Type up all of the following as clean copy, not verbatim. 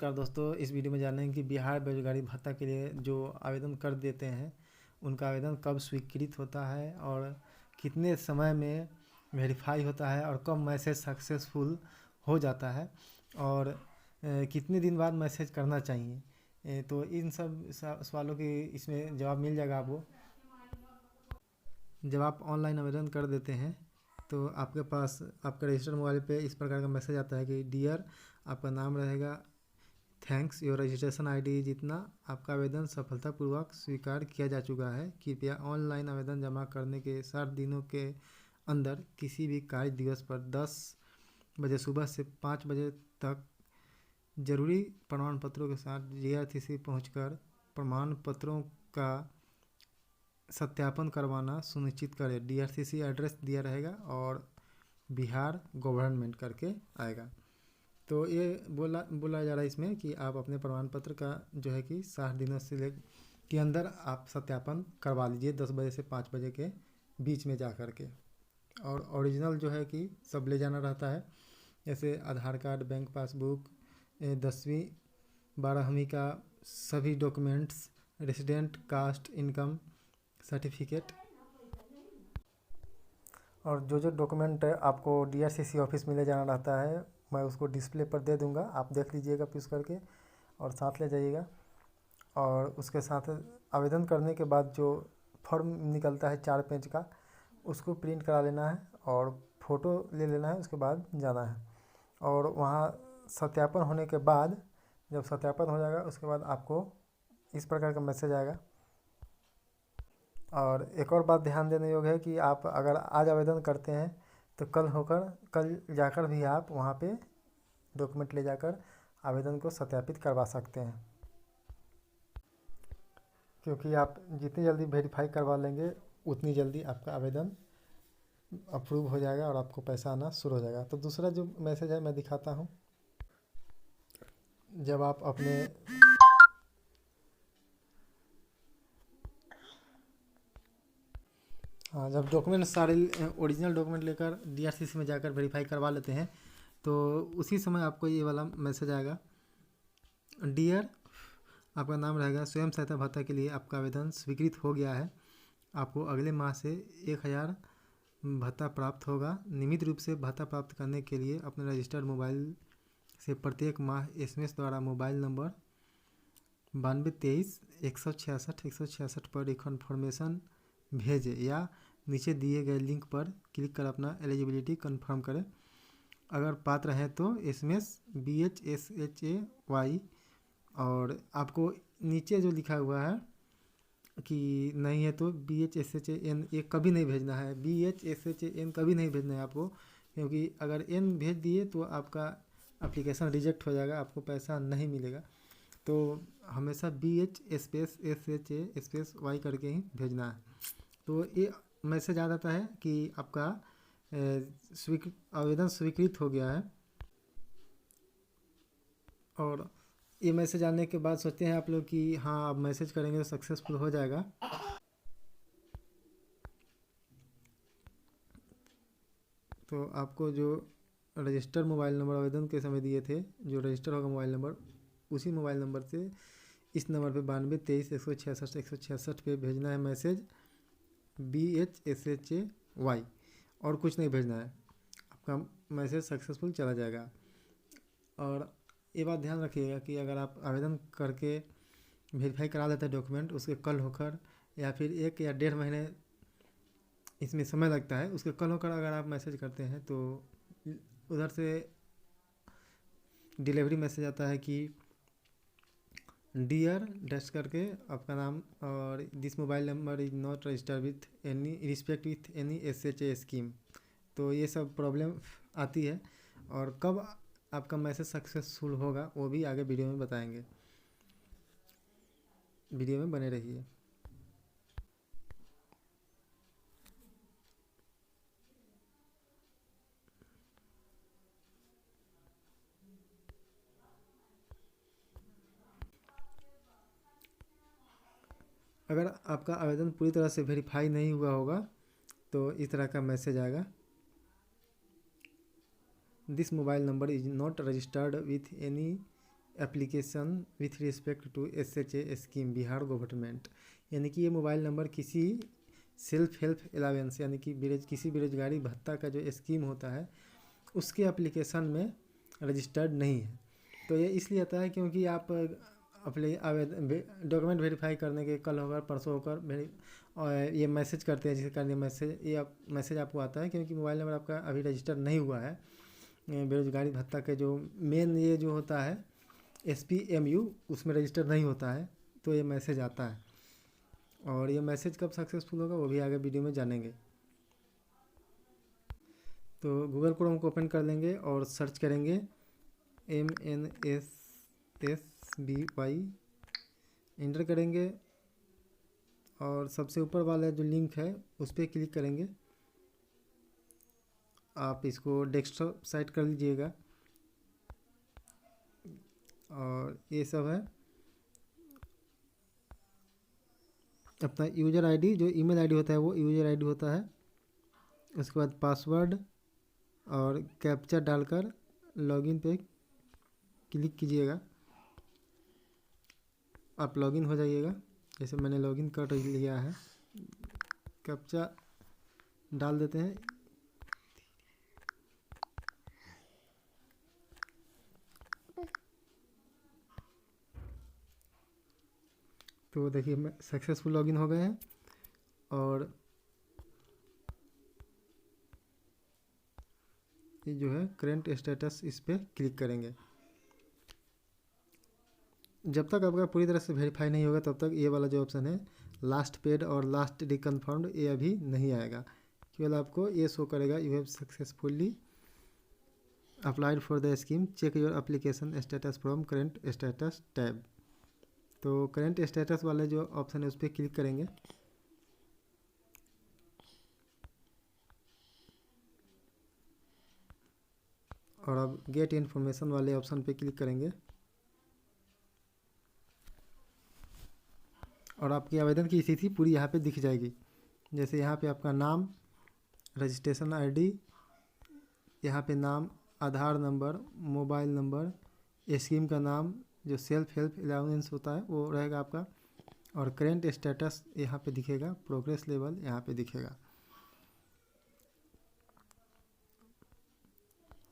नमस्कार दोस्तों, इस वीडियो में जानेंगे कि बिहार बेरोजगारी भत्ता के लिए जो आवेदन कर देते हैं उनका आवेदन कब स्वीकृत होता है और कितने समय में वेरीफाई होता है और कब मैसेज सक्सेसफुल हो जाता है और कितने दिन बाद मैसेज करना चाहिए। तो इन सब सवालों की इसमें जवाब मिल जाएगा आपको। जब आप ऑनलाइन आवेदन कर देते हैं तो आपके पास आपका रजिस्टर्ड मोबाइल पे इस प्रकार का मैसेज आता है कि डियर, आपका नाम रहेगा, थैंक्स योर रजिस्ट्रेशन आईडी जितना आपका आवेदन सफलतापूर्वक स्वीकार किया जा चुका है। कृपया ऑनलाइन आवेदन जमा करने के 60 दिनों के अंदर किसी भी कार्य दिवस पर 10 बजे सुबह से 5 बजे तक जरूरी प्रमाण पत्रों के साथ DRCC पहुंचकर प्रमाण पत्रों का सत्यापन करवाना सुनिश्चित करें। DRCC एड्रेस दिया रहेगा और बिहार गवर्नमेंट करके आएगा। तो ये बोला जा रहा है इसमें कि आप अपने प्रमाण पत्र का जो है कि 60 दिनों से के अंदर आप सत्यापन करवा लीजिए 10 बजे से 5 बजे के बीच में जा कर के। और ओरिजिनल जो है कि सब ले जाना रहता है, जैसे आधार कार्ड, बैंक पासबुक, 10वीं 12वीं का सभी documents, resident caste income certificate और जो डॉक्यूमेंट आपको DRCC ऑफिस में ले जाना रहता है मैं उसको डिस्प्ले पर दे दूंगा, आप देख लीजिएगा पिस करके और साथ ले जाइएगा। और उसके साथ आवेदन करने के बाद जो फॉर्म निकलता है 4 पेज का, उसको प्रिंट करा लेना है और फ़ोटो ले लेना है, उसके बाद जाना है। और वहाँ सत्यापन होने के बाद, जब सत्यापन हो जाएगा उसके बाद आपको इस प्रकार का मैसेज आएगा। और एक और बात ध्यान देने योग्य है कि आप अगर आज आवेदन करते हैं तो कल जाकर भी आप वहाँ पे डॉक्यूमेंट ले जाकर आवेदन को सत्यापित करवा सकते हैं, क्योंकि आप जितनी जल्दी वेरीफाई करवा लेंगे उतनी जल्दी आपका आवेदन अप्रूव हो जाएगा और आपको पैसा आना शुरू हो जाएगा। तो दूसरा जो मैसेज है मैं दिखाता हूँ। जब आप अपने जब डॉक्यूमेंट सारे ओरिजिनल डॉक्यूमेंट लेकर DRCC में जाकर वेरीफाई करवा लेते हैं तो उसी समय आपको ये वाला मैसेज आएगा। डियर, आपका नाम रहेगा, स्वयं सहायता भत्ता के लिए आपका आवेदन स्वीकृत हो गया है। आपको अगले माह से 1000 भत्ता प्राप्त होगा। नियमित रूप से भत्ता प्राप्त करने के लिए अपने रजिस्टर्ड मोबाइल से प्रत्येक माह SMS द्वारा मोबाइल नंबर 9223-166-166 पर एक कन्फर्मेशन भेजें या नीचे दिए गए लिंक पर क्लिक कर अपना एलिजिबिलिटी कंफर्म करें। अगर पात्र हैं तो SMS BHSHAY, और आपको नीचे जो लिखा हुआ है कि नहीं है तो BHSHAN ये कभी नहीं भेजना है। BHSHAN कभी नहीं भेजना है आपको, क्योंकि अगर N भेज दिए तो आपका एप्लीकेशन रिजेक्ट हो जाएगा, आपको पैसा नहीं मिलेगा। तो हमेशा BH_SHA_Y करके ही भेजना है। तो ये मैसेज आ जाता है कि आपका आवेदन स्वीकृत हो गया है। और ये मैसेज आने के बाद सोचते हैं आप लोग कि हाँ अब मैसेज करेंगे तो सक्सेसफुल हो जाएगा। तो आपको जो रजिस्टर मोबाइल नंबर आवेदन के समय दिए थे, जो रजिस्टर होगा मोबाइल नंबर, उसी मोबाइल नंबर से इस नंबर पे 9223-166-166 पे भेजना है मैसेज BHSHAY, और कुछ नहीं भेजना है, आपका मैसेज सक्सेसफुल चला जाएगा। और ये बात ध्यान रखिएगा कि अगर आप आवेदन करके वेरीफाई करा लेते हैं डॉक्यूमेंट, उसके कल होकर या फिर 1 या 1.5 महीने इसमें समय लगता है, उसके कल होकर अगर आप मैसेज करते हैं तो उधर से डिलीवरी मैसेज आता है कि डियर डैश करके आपका नाम और this mobile number is not registered with any respect with any SHA scheme. तो ये सब प्रॉब्लम आती है, और कब आपका मैसेज सक्सेसफुल होगा वो भी आगे वीडियो में बताएंगे। वीडियो में बने रहिए। अगर आपका आवेदन पूरी तरह से वेरीफाई नहीं हुआ होगा तो इस तरह का मैसेज आएगा, this mobile number is not registered with any application with respect to SHA scheme Bihar government, यानी कि ये मोबाइल नंबर किसी सेल्फ हेल्प अलावेंस यानी कि किसी बेरोजगारी भत्ता का जो स्कीम होता है उसके एप्लीकेशन में रजिस्टर्ड नहीं है। तो ये इसलिए आता है क्योंकि आप अपने आवेदन डॉक्यूमेंट वेरीफाई करने के कल होकर परसों होकर और ये मैसेज करते हैं, जिसके कारण ये मैसेज आपको आता है क्योंकि मोबाइल नंबर आपका अभी रजिस्टर नहीं हुआ है। बेरोजगारी भत्ता के जो मेन ये जो होता है SPMU उसमें रजिस्टर नहीं होता है, तो ये मैसेज आता है। और ये मैसेज कब सक्सेसफुल होगा वो भी आगे वीडियो में जानेंगे। तो गूगल क्रोम को ओपन कर लेंगे और सर्च करेंगे MNSSBY, इंटर करेंगे और सबसे ऊपर वाला जो लिंक है उस पर क्लिक करेंगे। आप इसको डेस्कटॉप साइट कर लीजिएगा और ये सब है अपना यूज़र आईडी, जो ईमेल आईडी होता है वो यूज़र आईडी होता है। उसके बाद पासवर्ड और कैप्चा डालकर लॉगिन पे क्लिक कीजिएगा। आप लॉगिन हो जाइएगा, जैसे मैंने लॉगिन कर लिया है। कैप्चा डाल देते हैं। तो देखिए मैं सक्सेसफुल लॉगिन हो गए हैं और ये जो है करंट स्टेटस इस पर क्लिक करेंगे। जब तक आपका पूरी तरह से वेरीफाई नहीं होगा तब तक ये वाला जो ऑप्शन है लास्ट पेड और लास्ट रिकन्फर्म्ड ये अभी नहीं आएगा। केवल आपको ये शो करेगा you have successfully applied for the scheme, check your application status from current status tab. तो करंट स्टेटस वाले जो ऑप्शन है उस पर क्लिक करेंगे और अब गेट इन्फॉर्मेशन वाले ऑप्शन पे क्लिक करेंगे और आपकी आवेदन की स्थिति पूरी यहाँ पे दिख जाएगी। जैसे यहाँ पे आपका नाम, रजिस्ट्रेशन ID, यहाँ पे नाम, आधार नंबर, मोबाइल नंबर, स्कीम का नाम, जो सेल्फ हेल्प अलाउंस होता है वो रहेगा आपका, और करंट स्टेटस यहाँ पे दिखेगा, प्रोग्रेस लेवल यहाँ पे दिखेगा।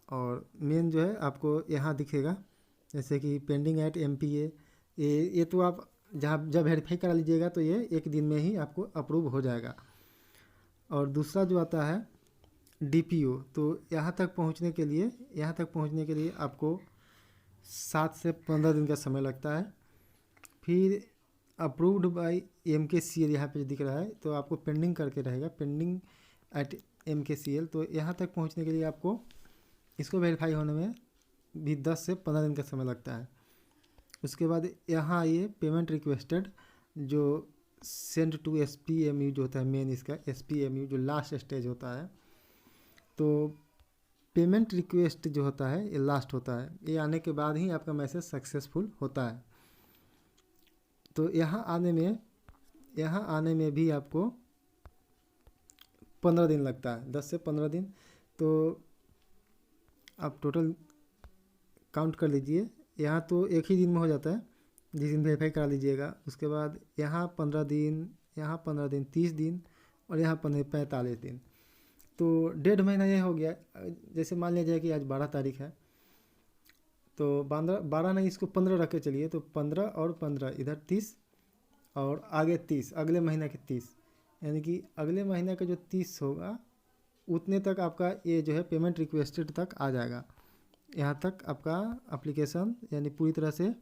और मेन जो है आपको यहाँ दिखेगा जैसे कि पेंडिंग एट MPA, ये तो आप जब वेरीफाई करा लीजिएगा तो ये एक दिन में ही आपको अप्रूव हो जाएगा। और दूसरा जो आता है DPO, तो यहाँ तक पहुँचने के लिए आपको 7 से 15 दिन का समय लगता है। फिर अप्रूव्ड बाय MKCL यहाँ पे दिख रहा है तो आपको पेंडिंग करके रहेगा, पेंडिंग एट MKCL। तो यहाँ तक पहुँचने के लिए आपको इसको वेरीफाई होने में भी 10 से 15 दिन का समय लगता है। उसके बाद यहाँ आइए पेमेंट रिक्वेस्टेड, जो सेंड टू SPMU जो होता है मेन, इसका SPMU जो लास्ट स्टेज होता है। तो पेमेंट रिक्वेस्ट जो होता है ये लास्ट होता है, ये आने के बाद ही आपका मैसेज सक्सेसफुल होता है। तो यहाँ आने में भी आपको 15 दिन लगता है, 10 से 15 दिन। तो आप टोटल काउंट कर लीजिए, यहाँ तो एक ही दिन में हो जाता है जिस दिन वेरीफाई करा लीजिएगा। उसके बाद यहाँ 15 दिन, यहाँ 15 दिन, 30 दिन और यहाँ 45 दिन। तो 1.5 महीना ये हो गया। जैसे मान लिया जाए कि आज 12 तारीख है तो 12 नहीं, इसको 15 रख के चलिए। तो 15 और 15 इधर 30 और आगे 30, अगले महीने के 30, यानी कि अगले महीने का जो 30 होगा उतने तक आपका ये जो है पेमेंट रिक्वेस्टेड तक आ जाएगा। यहाँ तक आपका एप्लीकेशन यानी पूरी तरह से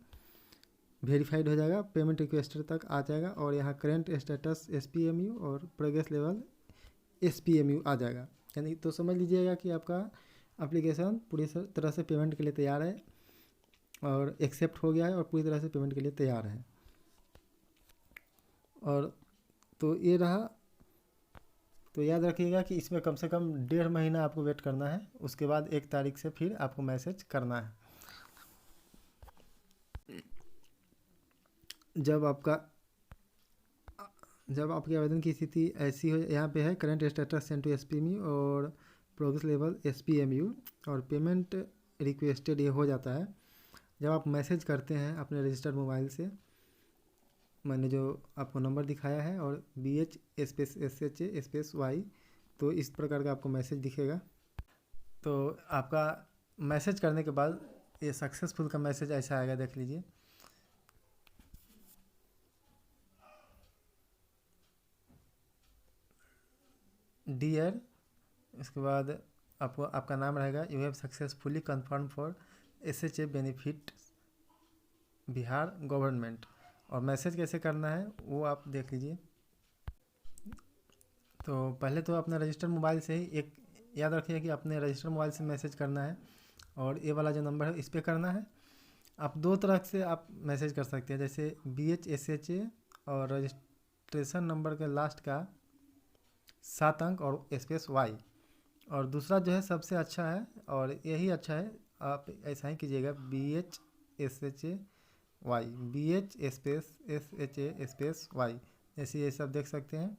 वेरीफाइड हो जाएगा, पेमेंट रिक्वेस्टेड तक आ जाएगा। और यहाँ करंट स्टेटस SPMU और प्रोग्रेस लेवल SPMU आ जाएगा। यानी तो समझ लीजिएगा कि आपका एप्लीकेशन पूरी तरह से पेमेंट के लिए तैयार है और एक्सेप्ट हो गया है और पूरी तरह से पेमेंट के लिए तैयार है। और तो ये रहा। तो याद रखिएगा कि इसमें कम से कम 1.5 महीना आपको वेट करना है, उसके बाद 1 तारीख से फिर आपको मैसेज करना है। जब आपकी आवेदन की स्थिति ऐसी हो, यहाँ पे है current status send to SPMU और प्रोग्रेस लेवल SPMU और पेमेंट रिक्वेस्टेड ये हो जाता है, जब आप मैसेज करते हैं अपने रजिस्टर्ड मोबाइल से, मैंने जो आपको नंबर दिखाया है और BH space SHA space Y, तो इस प्रकार का आपको मैसेज दिखेगा। तो आपका मैसेज करने के बाद ये सक्सेसफुल का मैसेज ऐसा आएगा, देख लीजिए। डियर, इसके बाद आपको आपका नाम रहेगा, you have successfully confirm for SHA benefit Bihar government. और मैसेज कैसे करना है वो आप देख लीजिए। तो पहले तो अपने रजिस्टर्ड मोबाइल से ही एक याद रखिए कि अपने रजिस्टर्ड मोबाइल से मैसेज करना है, और ये वाला जो नंबर है इस पर करना है। आप दो तरह से आप मैसेज कर सकते हैं, जैसे BHSHA और रजिस्ट्रेशन नंबर के लास्ट का 7 अंक और स्पेस Y। और दूसरा जो है सबसे अच्छा है और यही अच्छा है, आप ऐसा ही कीजिएगा, BHSHA BH space SHA space Y। जैसे ये सब देख सकते हैं,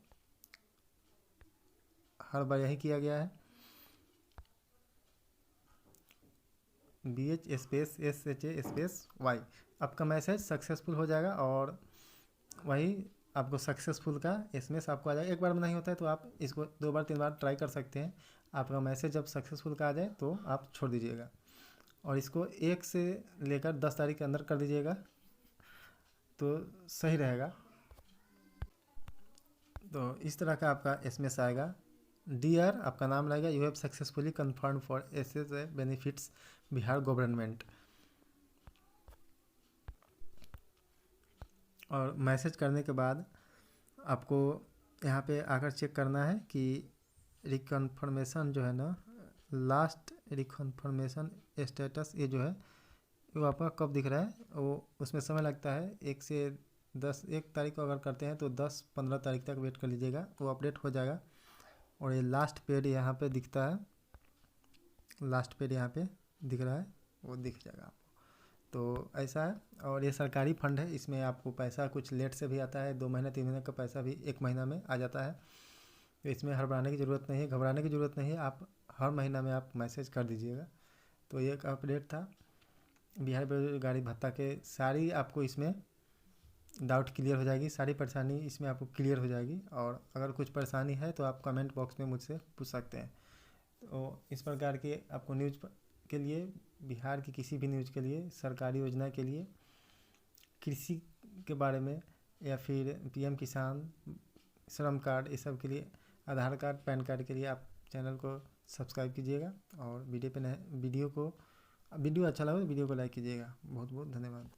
हर बार यही किया गया है, BH space SHA space Y। आपका मैसेज सक्सेसफुल हो जाएगा और वही आपको सक्सेसफुल का SMS आपको आ जाएगा। एक बार में नहीं होता है तो आप इसको 2 बार 3 बार ट्राई कर सकते हैं। आपका मैसेज जब सक्सेसफुल का आ जाए तो आप छोड़ दीजिएगा, और इसको 1 से लेकर 10 तारीख के अंदर कर दीजिएगा तो सही रहेगा। तो इस तरह का आपका SMS आएगा। डियर, आपका नाम रहेगा, you have successfully confirm for SHA benefits Bihar government. और मैसेज करने के बाद आपको यहाँ पे आकर चेक करना है कि रिकन्फर्मेशन जो है ना, लास्ट रिकन्फर्मेशन स्टेटस, ये जो है वो आपका कब दिख रहा है, वो उसमें समय लगता है 1 से 10। 1 तारीख को अगर करते हैं तो 10-15 तारीख तक वेट कर लीजिएगा, वो अपडेट हो जाएगा। और ये लास्ट पेड यहाँ पे दिखता है, लास्ट पेड यहाँ पे दिख रहा है, वो दिख जाएगा आपको। तो ऐसा है, और ये सरकारी फंड है, इसमें आपको पैसा कुछ लेट से भी आता है, 2 महीने 3 महीने का पैसा भी 1 महीना में आ जाता है। तो इसमें हड़बड़ाने की ज़रूरत नहीं है, घबराने की ज़रूरत नहीं है, आप हर महीना में आप मैसेज कर दीजिएगा। तो ये एक अपडेट था बिहार बेरोजगारी भत्ता के। सारी आपको इसमें डाउट क्लियर हो जाएगी, सारी परेशानी इसमें आपको क्लियर हो जाएगी। और अगर कुछ परेशानी है तो आप कमेंट बॉक्स में मुझसे पूछ सकते हैं। तो इस प्रकार के आपको न्यूज़ के लिए, बिहार की किसी भी न्यूज़ के लिए, सरकारी योजना के लिए, कृषि के बारे में, या फिर PM किसान, श्रम कार्ड, ये सब के लिए, आधार कार्ड, पैन कार्ड के लिए आप चैनल को सब्सक्राइब कीजिएगा। और वीडियो अच्छा लगा तो वीडियो को लाइक कीजिएगा। बहुत बहुत धन्यवाद।